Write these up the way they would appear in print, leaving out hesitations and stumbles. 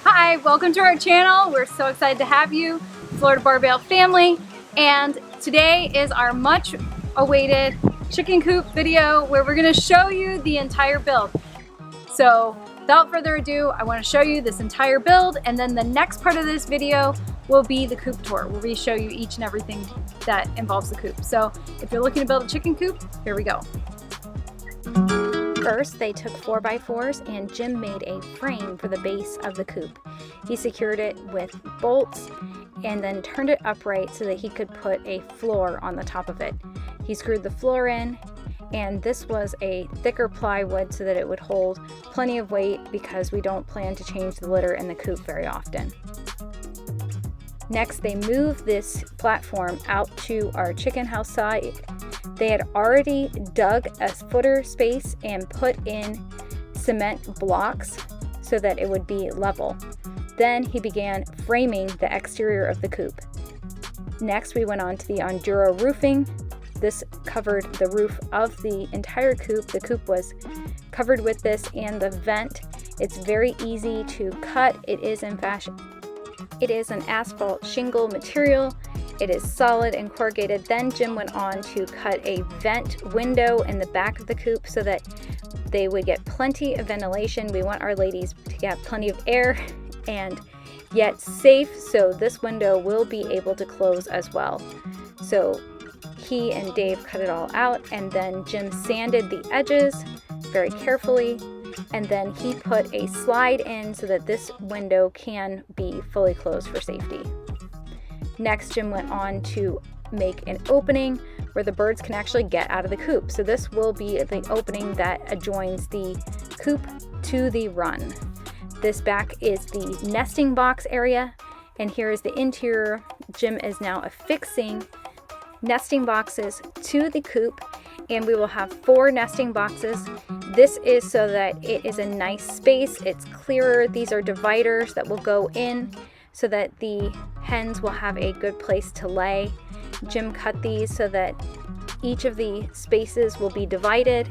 Hi, welcome to our channel. We're so excited to have you, Florida Barbale family. And today is our much awaited chicken coop video where we're gonna show you the entire build. So without further ado, I wanna show you this entire build, and then the next part of this video will be the coop tour, where we show you each and everything that involves the coop. So if you're looking to build a chicken coop, here we go. First, they took 4x4s and Jim made a frame for the base of the coop. He secured it with bolts and then turned it upright so that he could put a floor on the top of it. He screwed the floor in, and this was a thicker plywood so that it would hold plenty of weight because we don't plan to change the litter in the coop very often. Next, they moved this platform out to our chicken house side. They had already dug a footer space and put in cement blocks so that it would be level. Then he began framing the exterior of the coop. Next, we went on to the Enduro roofing. This covered the roof of the entire coop. The coop was covered with this and the vent. It's very easy to cut. It is in fashion. It is an asphalt shingle material. It is solid and corrugated. Then Jim went on to cut a vent window in the back of the coop so that they would get plenty of ventilation. We want our ladies to get plenty of air and yet safe, so this window will be able to close as well. So he and Dave cut it all out, and then Jim sanded the edges very carefully, and then he put a slide in so that this window can be fully closed for safety. Next, Jim went on to make an opening where the birds can actually get out of the coop. So this will be the opening that adjoins the coop to the run. This back is the nesting box area, and here is the interior. Jim is now affixing nesting boxes to the coop, and we will have 4 nesting boxes. This is so that it is a nice space. It's clearer. These are dividers that will go in so that the hens will have a good place to lay. Jim cut these so that each of the spaces will be divided,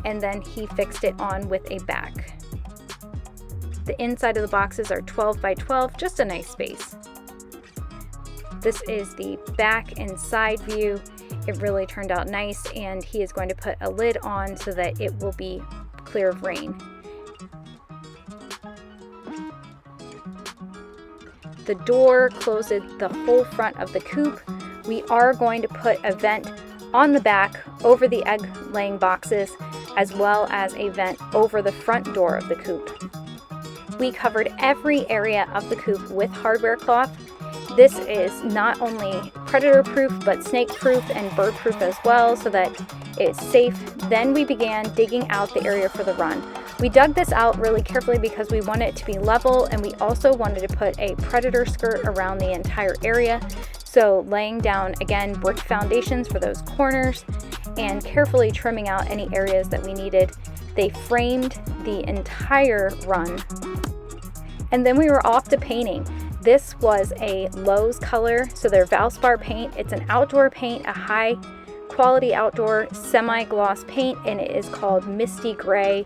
and then he fixed it on with a back. The inside of the boxes are 12 by 12, just a nice space. This is the back and side view. It really turned out nice, and he is going to put a lid on so that it will be clear of rain. The door closes the whole front of the coop. We are going to put a vent on the back over the egg laying boxes, as well as a vent over the front door of the coop. We covered every area of the coop with hardware cloth. This is not only predator proof, but snake proof and bird proof as well, so that it's safe. Then we began digging out the area for the run. We dug this out really carefully because we wanted it to be level, and we also wanted to put a predator skirt around the entire area. So laying down, again, brick foundations for those corners and carefully trimming out any areas that we needed. They framed the entire run. And then we were off to painting. This was a Lowe's color, so they're Valspar paint. It's an outdoor paint, a high quality outdoor semi-gloss paint, and it is called Misty Gray.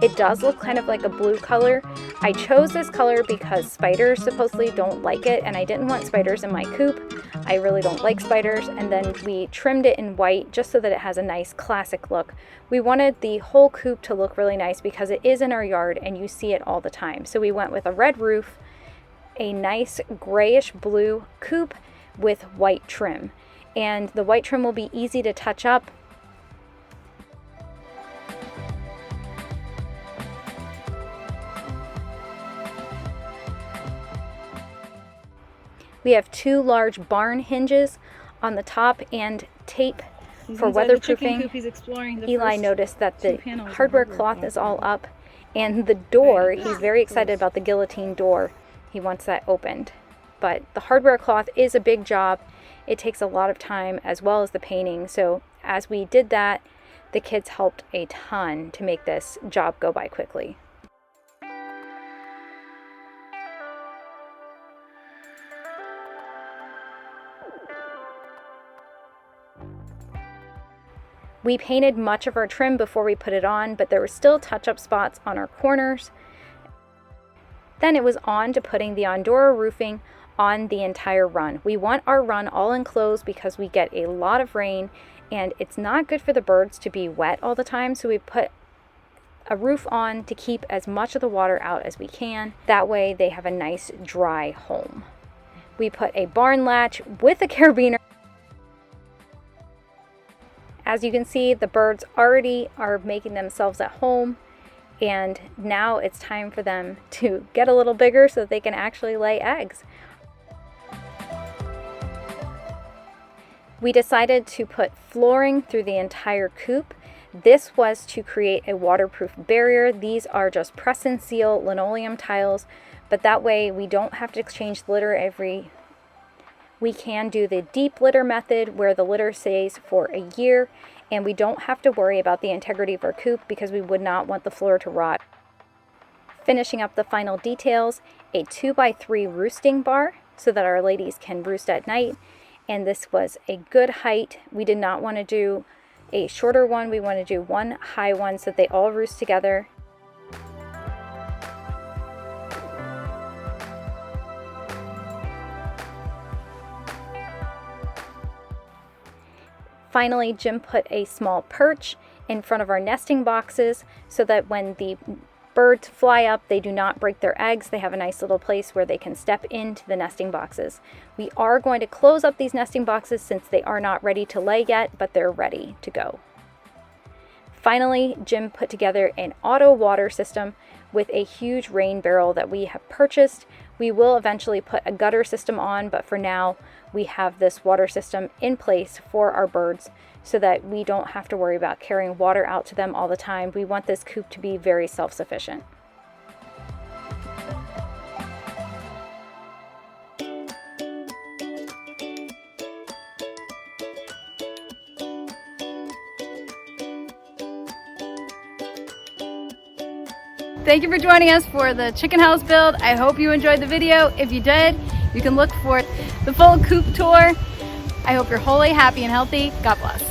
It does look kind of like a blue color. I chose this color because spiders supposedly don't like it, and I didn't want spiders in my coop. I really don't like spiders. And then we trimmed it in white just so that it has a nice classic look. We wanted the whole coop to look really nice because it is in our yard and you see it all the time. So we went with a red roof, a nice grayish blue coop with white trim. And the white trim will be easy to touch up. We have 2 large barn hinges on the top and tape for weatherproofing. Eli noticed that the hardware cloth is all up, and the door, he's very excited about the guillotine door. He wants that opened. But the hardware cloth is a big job. It takes a lot of time, as well as the painting. So as we did that, the kids helped a ton to make this job go by quickly. We painted much of our trim before we put it on, but there were still touch-up spots on our corners. Then it was on to putting the Ondura roofing on the entire run. We want our run all enclosed because we get a lot of rain and it's not good for the birds to be wet all the time, so we put a roof on to keep as much of the water out as we can. That way they have a nice dry home. We put a barn latch with a carabiner. As you can see, the birds already are making themselves at home, and now it's time for them to get a little bigger so that they can actually lay eggs. We decided to put flooring through the entire coop. This was to create a waterproof barrier. These are just press and seal linoleum tiles, but that way we don't have to exchange the litter we can do the deep litter method where the litter stays for a year, and we don't have to worry about the integrity of our coop because we would not want the floor to rot. Finishing up the final details, a 2x3 roosting bar so that our ladies can roost at night, and this was a good height. We did not want to do a shorter one, we want to do one high one so that they all roost together. Finally, Jim put a small perch in front of our nesting boxes so that when the birds fly up, they do not break their eggs. They have a nice little place where they can step into the nesting boxes. We are going to close up these nesting boxes since they are not ready to lay yet, but they're ready to go. Finally, Jim put together an auto water system with a huge rain barrel that we have purchased. We will eventually put a gutter system on, but for now we have this water system in place for our birds so that we don't have to worry about carrying water out to them all the time. We want this coop to be very self-sufficient. Thank you for joining us for the chicken house build. I hope you enjoyed the video. If you did, you can look for the full coop tour. I hope you're wholly happy and healthy. God bless.